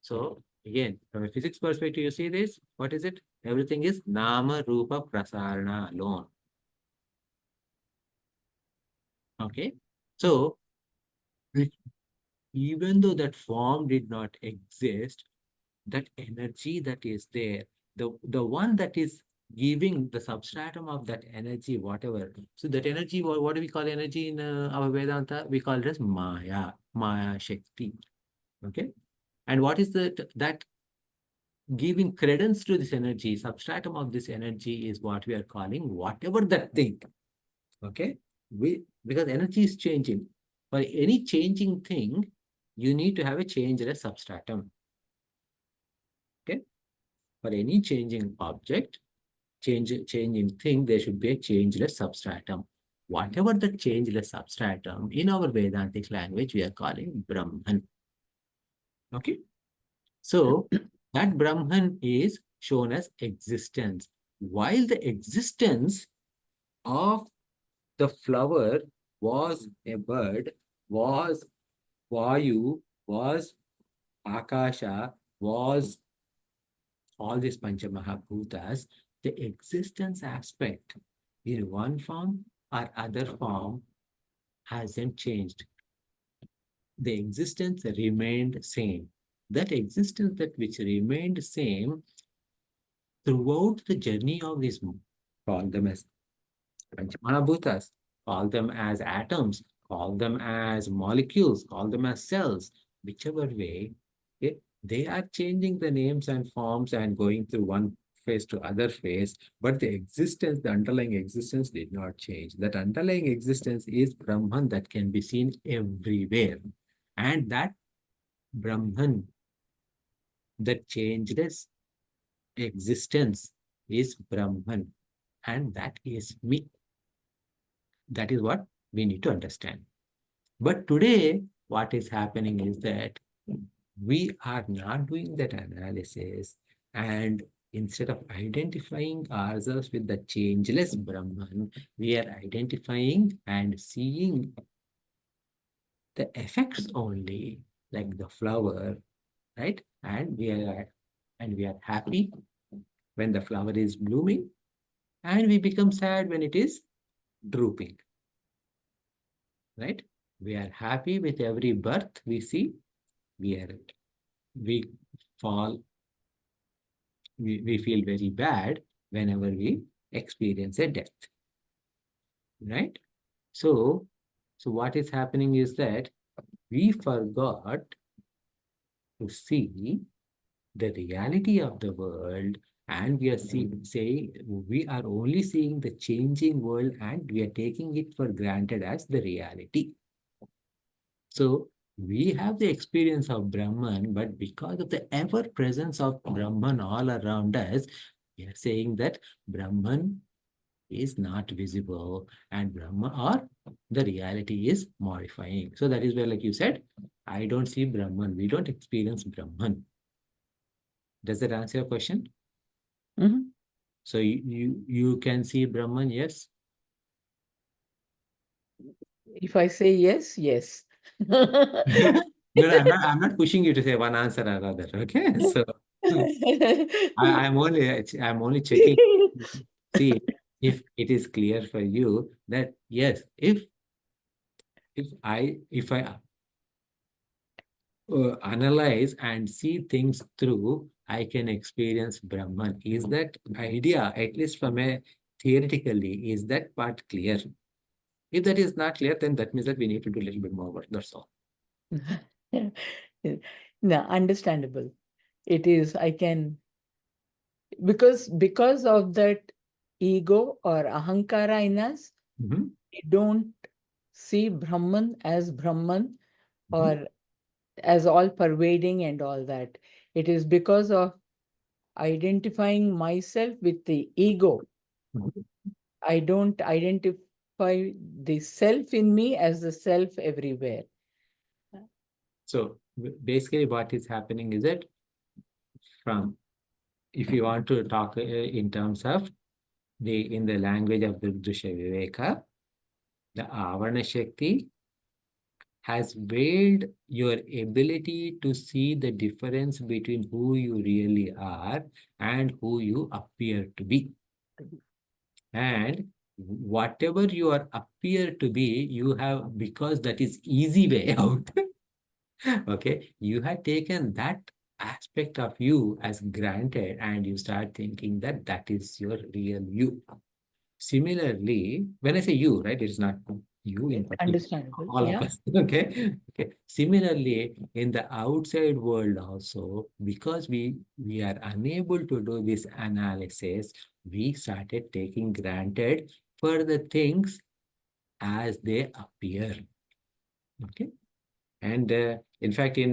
[SPEAKER 1] So again, from a physics perspective, you see this, what is it? Everything is Nama Rupa Prasarana alone. Okay. So even though that form did not exist, that energy that is there, the one that is giving the substratum of that energy, whatever. So that energy, what do we call energy in our Vedanta? We call it as Maya, Maya Shakti. Okay. And what is that giving credence to this energy, substratum of this energy is what we are calling whatever that thing. Okay. Because energy is changing. For any changing thing, you need to have a changeless substratum. Okay. For any changing object, changing thing, there should be a changeless substratum. Whatever the changeless substratum, in our Vedantic language, we are calling Brahman. Okay. So that Brahman is shown as existence. While the existence of the flower was a bird, was Vayu, was Akasha, was all these Panchamahabhutas, the existence aspect in one form or other form hasn't changed. The existence remained same. That existence that which remained same throughout the journey of this, call them as Panchamahabhutas, call them as atoms, call them as molecules, call them as cells, whichever way, okay, they are changing the names and forms and going through one phase to other phase, but the existence, the underlying existence did not change. That underlying existence is Brahman that can be seen everywhere. And that Brahman, that changeless existence is Brahman, and that is me. That is what we need to understand. But today, what is happening is that we are not doing that analysis, and instead of identifying ourselves with the changeless Brahman, we are identifying and seeing the effects only, like the flower, right? And we are happy when the flower is blooming, and we become sad when it is drooping, right? We are happy with every birth we see. We fall, we feel very bad whenever we experience a death, right? So what is happening is that we forgot to see the reality of the world, and we are saying we are only seeing the changing world, and we are taking it for granted as the reality. So we have the experience of Brahman, but because of the ever presence of Brahman all around us, we are saying that Brahman is not visible, and Brahman or the reality is modifying. So that is where, like you said, I don't see Brahman. We don't experience Brahman. Does that answer your question?
[SPEAKER 3] Mhm.
[SPEAKER 1] So you can see Brahman, yes?
[SPEAKER 3] If I say yes, yes.
[SPEAKER 1] No, I'm not pushing you to say one answer or other. Okay, so I'm only checking. See if it is clear for you that yes, if I analyze and see things through, I can experience Brahman. Is that idea, at least from a theoretically, is that part clear? If that is not clear, then that means that we need to do a little bit more work. That's all.
[SPEAKER 3] No, understandable. It is, I can, because of that ego or ahankara in us,
[SPEAKER 1] Mhm.
[SPEAKER 3] we don't see Brahman as Brahman
[SPEAKER 1] Mhm.
[SPEAKER 3] or as all pervading and all that. It is because of identifying myself with the ego.
[SPEAKER 1] Mhm.
[SPEAKER 3] I don't identify the self in me as the self everywhere.
[SPEAKER 1] So basically what is happening is that from, if you want to talk in terms of in the language of the Drsya Viveka, the Avarana Shakti has veiled your ability to see the difference between who you really are and who you appear to be. And whatever you are appear to be, you have, because that is easy way out. Okay, you had taken that aspect of you as granted, and you start thinking that that is your real you. Similarly, when I say you, right, it's not you in particular,
[SPEAKER 3] Understandable.
[SPEAKER 1] all of
[SPEAKER 3] Yeah.
[SPEAKER 1] us. Okay. Okay. Similarly, in the outside world also, because we are unable to do this analysis, we started taking granted for the things as they appear. Okay. And in fact, uh,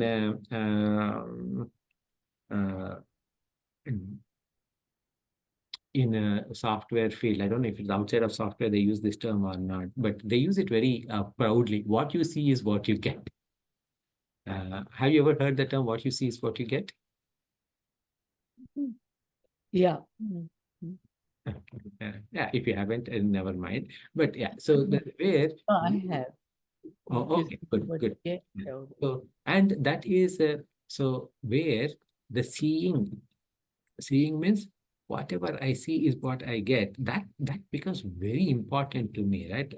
[SPEAKER 1] in a software field, I don't know if it's outside of software they use this term or not, but they use it very proudly. What you see is what you get. Have you ever heard the term, what you see is what you get?
[SPEAKER 3] Yeah. Mhm.
[SPEAKER 1] Yeah, if you haven't, never mind. But yeah, so that where
[SPEAKER 3] No, I have.
[SPEAKER 1] oh,
[SPEAKER 3] If you
[SPEAKER 1] okay, good,
[SPEAKER 3] but
[SPEAKER 1] good.
[SPEAKER 3] yeah,
[SPEAKER 1] Yeah.
[SPEAKER 3] I would-
[SPEAKER 1] So, and that is so where the seeing means whatever I see is what I get. That becomes very important to me, right?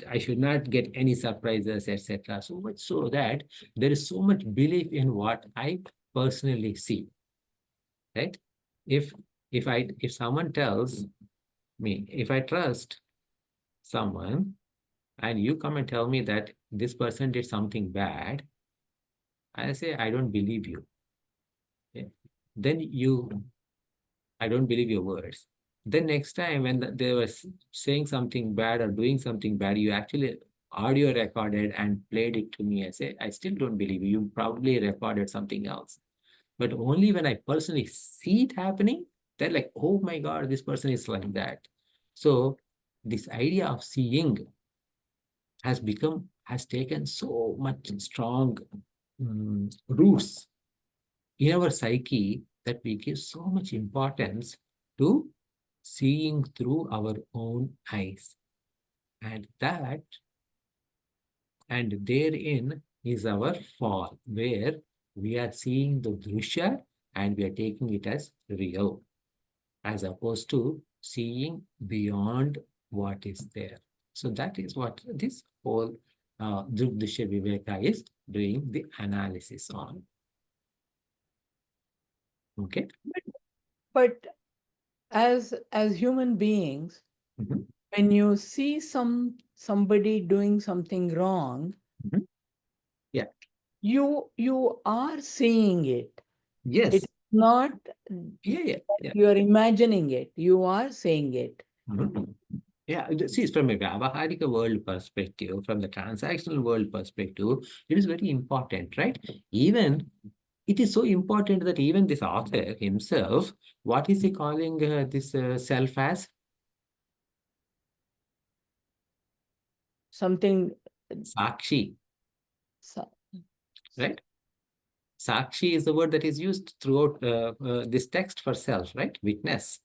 [SPEAKER 1] I should not get any surprises, etc. So much so that there is so much belief in what I personally see, right? If if someone tells me, if I trust someone and you come and tell me that this person did something bad, I say, I don't believe you. Okay? Then I don't believe your words. Then next time when they were saying something bad or doing something bad, you actually audio recorded and played it to me. I say, I still don't believe you. You probably recorded something else. But only when I personally see it happening, they're like, oh my God, this person is like that. So this idea of seeing has taken so much strong roots in our psyche that we give so much importance to seeing through our own eyes. And therein is our fall, where we are seeing the drishya and we are taking it as real, as opposed to seeing beyond what is there. So that is what this whole Drg Drsya Viveka is doing the analysis on. Okay.
[SPEAKER 3] But as human beings,
[SPEAKER 1] Mhm.
[SPEAKER 3] when you see somebody doing something wrong,
[SPEAKER 1] Mhm. Yeah.
[SPEAKER 3] you are seeing it.
[SPEAKER 1] Yes.
[SPEAKER 3] It's not
[SPEAKER 1] Yeah.
[SPEAKER 3] you are imagining it. You are seeing it.
[SPEAKER 1] Mhm. Yeah, see, from a Vyavaharika world perspective, from the transactional world perspective, it is very important, right? Even it is so important that even this author himself, what is he calling this self as?
[SPEAKER 3] Something.
[SPEAKER 1] Sakshi,
[SPEAKER 3] So-
[SPEAKER 1] right? Sakshi is the word that is used throughout this text for self, right? Witness.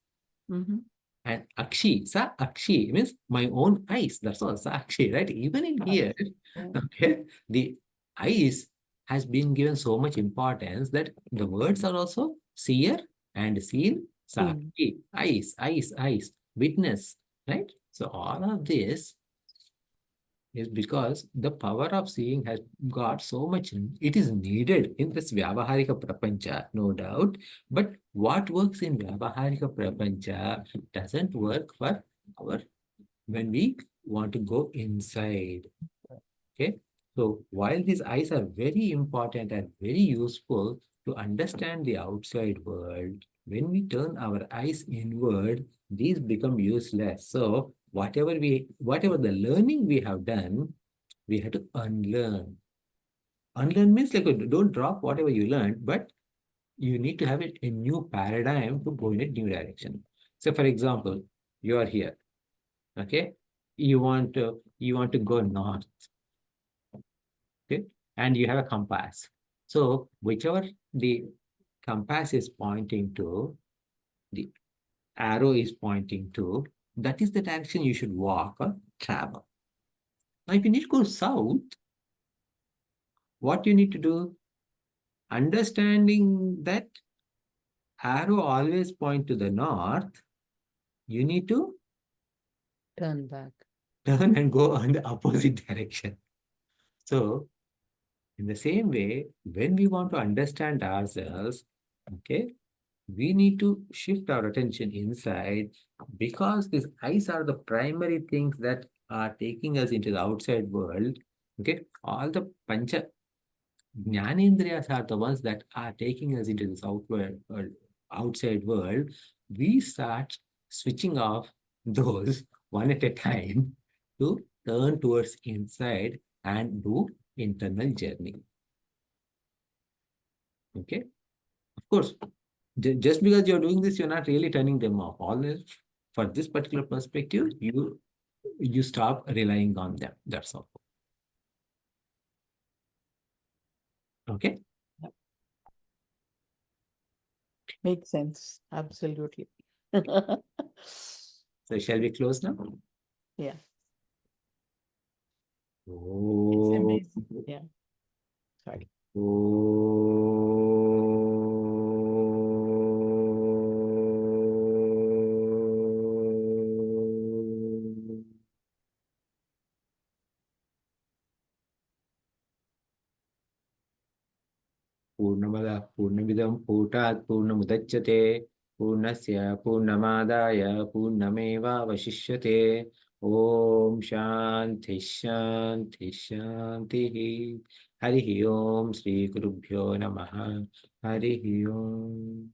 [SPEAKER 3] Mhm.
[SPEAKER 1] And Akshi, Akshi means my own eyes. That's all, Sakshi, right? Even in here, okay, the eyes has been given so much importance that the words are also seer and seen,
[SPEAKER 3] Seen.
[SPEAKER 1] Sakshi, eyes, witness, right? So all of this is because the power of seeing has got so much, it is needed in this Vyavaharika Prapancha, no doubt. But what works in Vyavaharika Prapancha doesn't work for our when we want to go inside. Okay. So while these eyes are very important and very useful to understand the outside world, when we turn our eyes inward, these become useless. So whatever the learning we have done, we have to unlearn. Unlearn means like don't drop whatever you learned, but you need to have it a new paradigm to go in a new direction. So for example, you are here, okay? You want to go north, okay? And you have a compass. So whichever the compass is pointing to, the arrow is pointing to, that is the direction you should walk or travel. Now, if you need to go south, what you need to do? Understanding that arrow always point to the north, you need to
[SPEAKER 3] Turn back.
[SPEAKER 1] turn and go on the opposite direction. So, in the same way, when we want to understand ourselves, okay, we need to shift our attention inside because these eyes are the primary things that are taking us into the outside world. Okay, all the pancha Jnanendriyas are the ones that are taking us into this outside world. We start switching off those one at a time to turn towards inside and do internal journey. Okay. Of course, just because you're doing this, you're not really turning them off. All this, for this particular perspective, you stop relying on them. That's all. Okay.
[SPEAKER 3] Makes sense. Absolutely.
[SPEAKER 1] So shall we close now?
[SPEAKER 3] Yeah, it's
[SPEAKER 1] Oh.
[SPEAKER 3] amazing. Yeah. Sorry.
[SPEAKER 1] पूर्णमदः पूर्णमिदं पूर्णात् पूर्णमुदच्यते पूर्णस्य पूर्णमादाय पूर्णमेवावशिष्यते ॐ शान्ति शान्ति शान्तिः हरिः ॐ श्रीगुरुभ्यो नमः हरिः ॐ